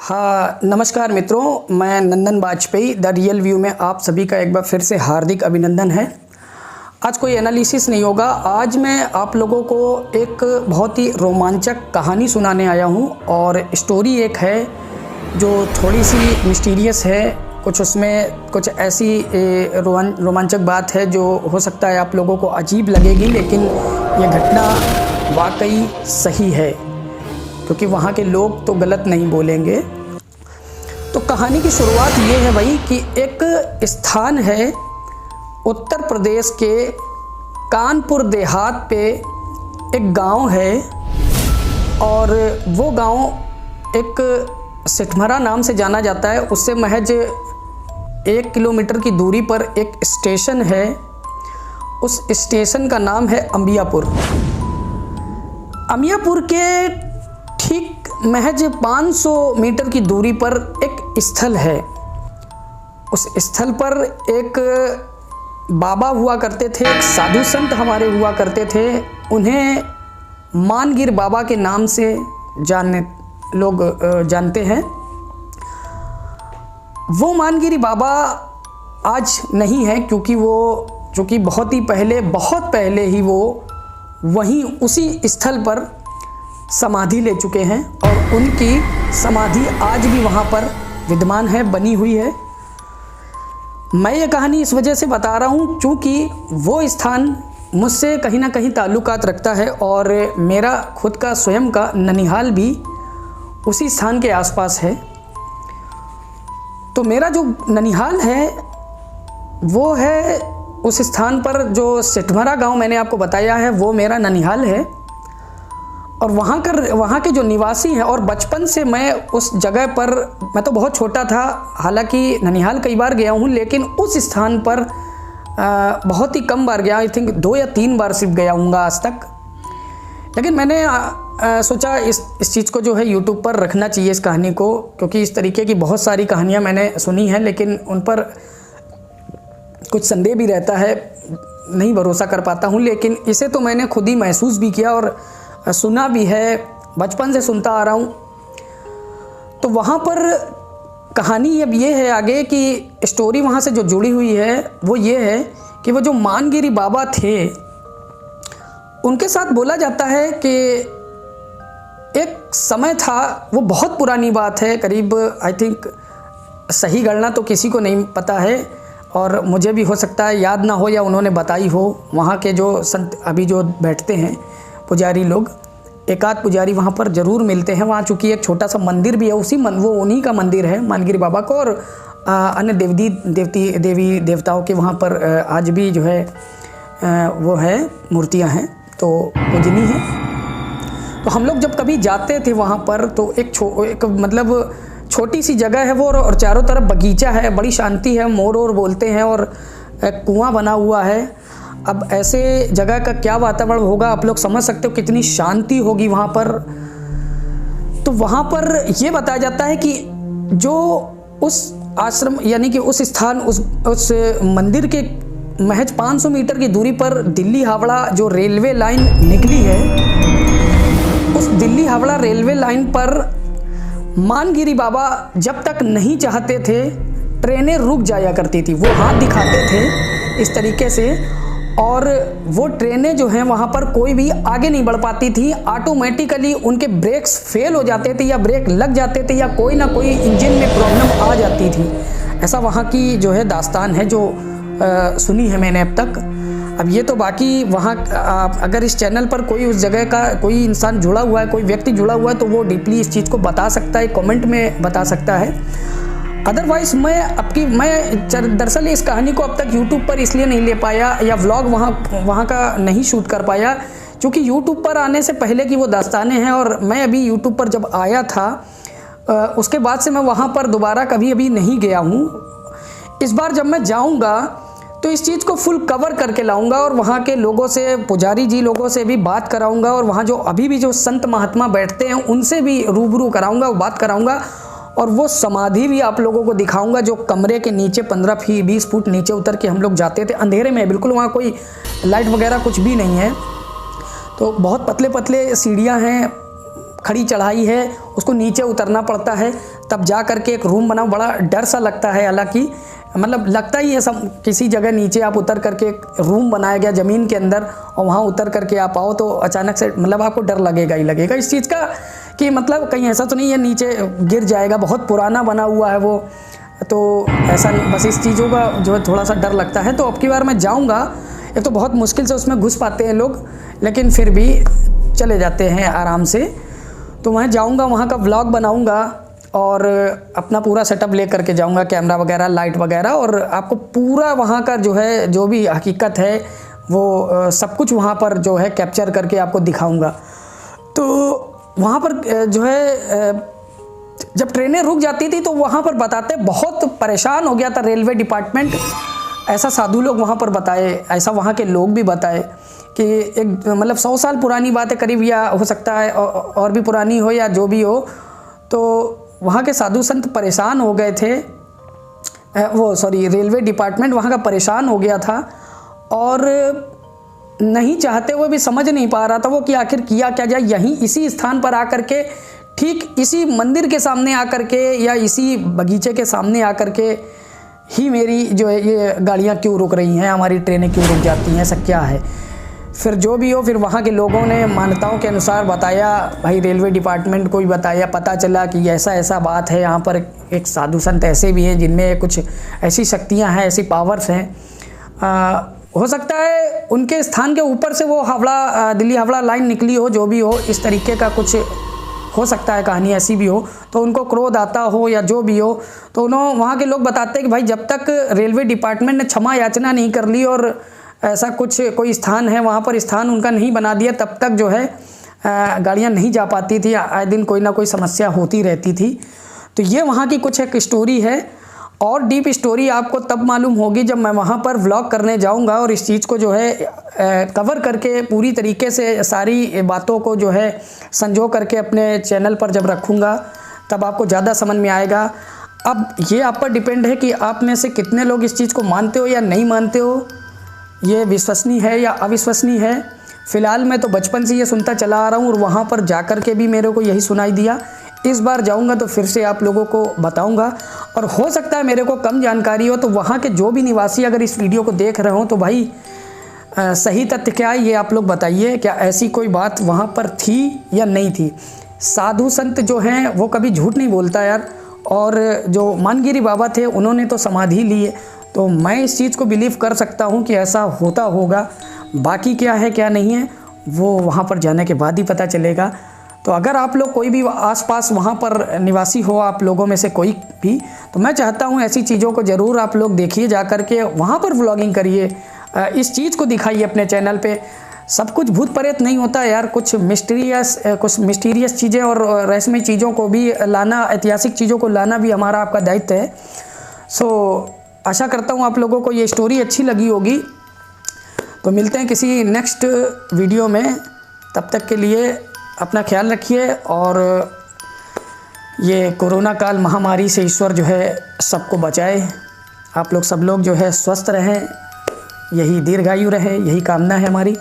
हाँ, नमस्कार मित्रों, मैं नंदन वाजपेयी द रियल व्यू में आप सभी का एक बार फिर से हार्दिक अभिनंदन है। आज कोई एनालिसिस नहीं होगा। आज मैं आप लोगों को एक बहुत ही रोमांचक कहानी सुनाने आया हूँ और स्टोरी एक है जो थोड़ी सी मिस्टीरियस है। कुछ उसमें कुछ ऐसी रोमांचक बात है जो हो सकता है आप लोगों को अजीब लगेगी, लेकिन ये घटना वाकई सही है क्योंकि वहाँ के लोग तो गलत नहीं बोलेंगे। तो कहानी की शुरुआत ये है भाई कि एक स्थान है उत्तर प्रदेश के कानपुर देहात पे एक गांव है और वो गांव एक सिठमरा नाम से जाना जाता है। उससे महज 1 किलोमीटर की दूरी पर एक स्टेशन है। उस स्टेशन का नाम है अंबियापुर। अंबियापुर के ठीक महज 500 मीटर की दूरी पर एक स्थल है। उस स्थल पर एक बाबा हुआ करते थे, एक साधु संत हमारे हुआ करते थे। उन्हें मानगिर बाबा के नाम से लोग जानते हैं। वो मानगिरी बाबा आज नहीं है क्योंकि बहुत पहले ही वो वहीं उसी स्थल पर समाधि ले चुके हैं और उनकी समाधि आज भी वहाँ पर विद्यमान है, बनी हुई है। मैं ये कहानी इस वजह से बता रहा हूँ क्योंकि वो स्थान मुझसे कहीं ना कहीं ताल्लुकात रखता है और मेरा खुद का स्वयं का ननिहाल भी उसी स्थान के आसपास है। तो मेरा जो ननिहाल है वो है उस स्थान पर, जो सिठमरा गांव मैंने आपको बताया है वो मेरा ननिहाल है। और वहाँ के जो निवासी हैं, और बचपन से मैं उस जगह पर, मैं तो बहुत छोटा था, हालांकि ननिहाल कई बार गया हूँ लेकिन उस स्थान पर बहुत ही कम बार गया। आई थिंक 2 या 3 बार सिर्फ गया हूँगा आज तक। लेकिन मैंने सोचा इस चीज़ को जो है यूट्यूब पर रखना चाहिए, इस कहानी को, क्योंकि इस तरीके की बहुत सारी कहानियाँ मैंने सुनी हैं लेकिन उन पर कुछ संदेह भी रहता है, नहीं भरोसा कर पाता हूँ। लेकिन इसे तो मैंने खुद ही महसूस भी किया और सुना भी है, बचपन से सुनता आ रहा हूँ। तो वहाँ पर कहानी अब ये है आगे कि स्टोरी वहाँ से जो जुड़ी हुई है वो ये है कि वो जो मानगिरी बाबा थे, उनके साथ बोला जाता है कि एक समय था, वो बहुत पुरानी बात है, करीब आई थिंक सही गणना तो किसी को नहीं पता है और मुझे भी हो सकता है याद ना हो या उन्होंने बताई हो। वहाँ के जो संत अभी जो बैठते हैं पुजारी लोग, एक आध पुजारी वहाँ पर ज़रूर मिलते हैं। वहाँ चूँकि एक छोटा सा मंदिर भी है, वो उन्हीं का मंदिर है मानगिरी बाबा को, और अन्य देवी देवताओं के वहाँ पर आज भी जो है वो है मूर्तियाँ हैं, तो पूजनीय है। तो हम लोग जब कभी जाते थे वहाँ पर तो एक मतलब छोटी सी जगह है वो, और चारों तरफ बगीचा है, बड़ी शांति है, मोर बोलते हैं और एक कुआं बना हुआ है। अब ऐसे जगह का क्या वातावरण होगा, आप लोग समझ सकते हो कितनी शांति होगी वहाँ पर। तो वहाँ पर ये बताया जाता है कि जो उस आश्रम यानी कि उस स्थान उस मंदिर के महज 500 मीटर की दूरी पर दिल्ली हावड़ा जो रेलवे लाइन निकली है, उस दिल्ली हावड़ा रेलवे लाइन पर मानगिरी बाबा जब तक नहीं चाहते थे ट्रेनें रुक जाया करती थी। वो हाथ दिखाते थे इस तरीके से और वो ट्रेनें जो हैं वहाँ पर कोई भी आगे नहीं बढ़ पाती थी। ऑटोमेटिकली उनके ब्रेक्स फेल हो जाते थे या ब्रेक लग जाते थे या कोई ना कोई इंजन में प्रॉब्लम आ जाती थी। ऐसा वहाँ की जो है दास्तान है जो सुनी है मैंने अब तक। अब ये तो बाकी वहाँ अगर इस चैनल पर कोई उस जगह का कोई इंसान जुड़ा हुआ है, कोई व्यक्ति जुड़ा हुआ है, तो वो डीपली इस चीज़ को बता सकता है, कमेंट में बता सकता है। अदरवाइज़ मैं दरअसल इस कहानी को अब तक यूट्यूब पर इसलिए नहीं ले पाया या व्लॉग वहाँ का नहीं शूट कर पाया क्योंकि यूट्यूब पर आने से पहले की वो दास्तानें हैं। और मैं अभी यूट्यूब पर जब आया था उसके बाद से मैं वहाँ पर दोबारा कभी अभी नहीं गया हूँ। इस बार जब मैं जाऊँगा तो इस चीज़ को फुल कवर करके लाऊंगा और वहाँ के लोगों से, पुजारी जी लोगों से भी बात कराऊंगा और वहाँ जो अभी भी जो संत महात्मा बैठते हैं उनसे भी रूबरू कराऊंगा, बात कराऊंगा और वो समाधि भी आप लोगों को दिखाऊंगा जो कमरे के नीचे 15-20 फुट नीचे उतर के हम लोग जाते थे, अंधेरे में बिल्कुल, वहाँ कोई लाइट वगैरह कुछ भी नहीं है। तो बहुत पतले पतले सीढ़ियाँ हैं, खड़ी चढ़ाई है, उसको नीचे उतरना पड़ता है, तब जा कर के एक रूम बना। बड़ा डर सा लगता है, हालांकि मतलब लगता ही है सब किसी जगह नीचे आप उतर करके एक रूम बनाया गया ज़मीन के अंदर, और वहाँ उतर करके आप आओ तो अचानक से मतलब आपको डर लगेगा ही लगेगा इस चीज़ का कि मतलब कहीं ऐसा तो नहीं है नीचे गिर जाएगा। बहुत पुराना बना हुआ है वो, तो ऐसा नहीं, बस इस चीज़ों का जो है थोड़ा सा डर लगता है। तो अब की बार मैं जाऊँगा, एक तो बहुत मुश्किल से उसमें घुस पाते हैं लोग, लेकिन फिर भी चले जाते हैं आराम से। तो वहाँ जाऊँगा, वहाँ का व्लॉग बनाऊँगा और अपना पूरा सेटअप ले करके जाऊँगा, कैमरा वगैरह, लाइट वगैरह, और आपको पूरा वहाँ का जो है जो भी हकीकत है वो सब कुछ वहाँ पर जो है कैप्चर करके आपको दिखाऊँगा। तो वहाँ पर जो है जब ट्रेनें रुक जाती थी तो वहाँ पर बताते, बहुत परेशान हो गया था रेलवे डिपार्टमेंट। ऐसा साधु लोग वहाँ पर बताए, ऐसा वहाँ के लोग भी बताए कि एक मतलब 100 साल पुरानी बात है करीब, या हो सकता है और भी पुरानी हो या जो भी हो। तो वहाँ के साधु संत परेशान हो गए थे, रेलवे डिपार्टमेंट वहाँ का परेशान हो गया था, और नहीं चाहते हुए भी समझ नहीं पा रहा था वो कि आखिर किया क्या जाए। यहीं इसी स्थान पर आकर के, ठीक इसी मंदिर के सामने आकर के या इसी बगीचे के सामने आकर के ही मेरी जो है ये गाड़ियाँ क्यों रुक रही हैं, हमारी ट्रेनें क्यों रुक जाती हैं, ऐसा क्या है। फिर जो भी हो, फिर वहाँ के लोगों ने मान्यताओं के अनुसार बताया, भाई रेलवे डिपार्टमेंट को भी बताया, पता चला कि ऐसा ऐसा बात है। यहाँ पर एक साधु संत ऐसे भी हैं जिनमें कुछ ऐसी शक्तियाँ हैं, ऐसी पावर्स हैं। हो सकता है उनके स्थान के ऊपर से वो हावड़ा दिल्ली हावड़ा लाइन निकली हो, जो भी हो, इस तरीके का कुछ हो सकता है, कहानी ऐसी भी हो, तो उनको क्रोध आता हो या जो भी हो। तो उन्होंने वहाँ के लोग बताते हैं कि भाई जब तक रेलवे डिपार्टमेंट ने क्षमा याचना नहीं कर ली और ऐसा कुछ कोई स्थान है वहाँ पर स्थान उनका नहीं बना दिया, तब तक जो है गाड़ियाँ नहीं जा पाती थी, आए दिन कोई ना कोई समस्या होती रहती थी। तो ये वहाँ की कुछ एक स्टोरी है, और डीप स्टोरी आपको तब मालूम होगी जब मैं वहाँ पर व्लॉग करने जाऊँगा और इस चीज़ को जो है कवर करके पूरी तरीके से सारी बातों को जो है संजो करके अपने चैनल पर जब रखूँगा, तब आपको ज़्यादा समझ में आएगा। अब ये आप पर डिपेंड है कि आप में से कितने लोग इस चीज़ को मानते हो या नहीं मानते हो, ये विश्वसनीय है या अविश्वसनीय है। फ़िलहाल मैं तो बचपन से ये सुनता चला आ रहा हूँ और वहाँ पर जा कर के भी मेरे को यही सुनाई दिया। इस बार जाऊँगा तो फिर से आप लोगों को बताऊँगा, और हो सकता है मेरे को कम जानकारी हो, तो वहाँ के जो भी निवासी अगर इस वीडियो को देख रहे हो तो भाई सही तथ्य क्या है ये आप लोग बताइए। क्या ऐसी कोई बात वहाँ पर थी या नहीं थी। साधु संत जो हैं वो कभी झूठ नहीं बोलता यार, और जो मानगिरी बाबा थे उन्होंने तो समाधि ली है, तो मैं इस चीज़ को बिलीव कर सकता हूँ कि ऐसा होता होगा। बाकी क्या है क्या नहीं है वो वहाँ पर जाने के बाद ही पता चलेगा। तो अगर आप लोग कोई भी आसपास वहाँ पर निवासी हो, आप लोगों में से कोई भी, तो मैं चाहता हूँ ऐसी चीज़ों को ज़रूर आप लोग देखिए, जा कर के वहाँ पर व्लॉगिंग करिए, इस चीज़ को दिखाइए अपने चैनल पे। सब कुछ भूत प्रेत नहीं होता यार, कुछ मिस्टीरियस चीज़ें और रहस्यमय चीज़ों को भी लाना, ऐतिहासिक चीज़ों को लाना भी हमारा आपका दायित्व है। सो आशा करता हूँ आप लोगों को ये स्टोरी अच्छी लगी होगी। तो मिलते हैं किसी नेक्स्ट वीडियो में, तब तक के लिए अपना ख्याल रखिए, और ये कोरोना काल महामारी से ईश्वर जो है सबको बचाए। आप लोग सब लोग जो है स्वस्थ रहें, यही दीर्घायु रहे, यही कामना है हमारी।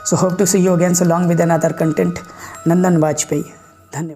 So hope to see you again, so long with another content. Nandan Vajpayee, धन्यवाद।